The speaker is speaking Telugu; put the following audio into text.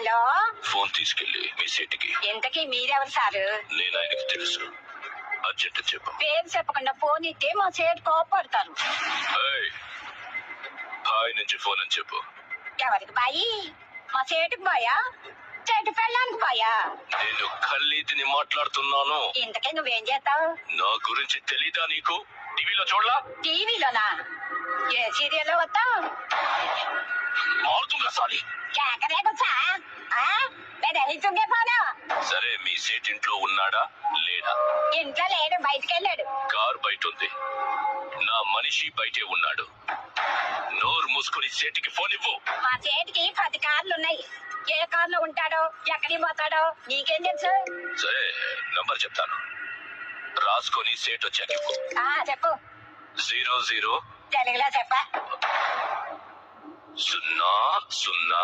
హలో, ఫోన్ తీసుకెళ్ళి మీ సీటుకి. ఇంతకీ మీరెవరు సారు? నేను ఆయనకి తెలుసు. అర్జెంట్ చెప్పు. పేరు చెప్పకుండా ఫోన్ ఇస్తే మా సేటు కోపడతారు. ఏయ్, హాయ్ నుంచి ఫోన్ అని చెప్పు. ఎవరికి బాయి? మా సేటుకు బాయా? చెట్టు పెళ్ళానికి బాయా? నేను ఖల్లీదిని మాట్లాడుతున్నాను. ఇంతకీ నువ్వేం చేస్తావు? నా గురించి తెలీదా నీకు? టీవీలో చూడలా? టీవీలోనా? ఏ సీరియల్లో వస్తావు? మారుతుందా సాలి? కేకరేకొచ్చా? తుంగే పోను. సరే, మీ సేట్ ఇంట్లో ఉన్నాడా లేడా? ఇంట్లో లేడు, బయటికి వెళ్ళాడు. కార్ బయట ఉంది. నా మనిషి బయటే ఉన్నాడు. నోరు మూసుకుని సేటికి ఫోన్ ఇవ్వు. మా సేటికి 10 కార్లు ఉన్నాయి. ఏ కార్లో ఉంటాడో, ఎక్కడికి పోతాడో నీకేం తెలుసు? సరే, నంబర్ చెప్తాను, రాసుకొని సేట్ వచ్చాక ఇవ్వు. చెప్పు. 00 తెలుగులో చెప్పా. 00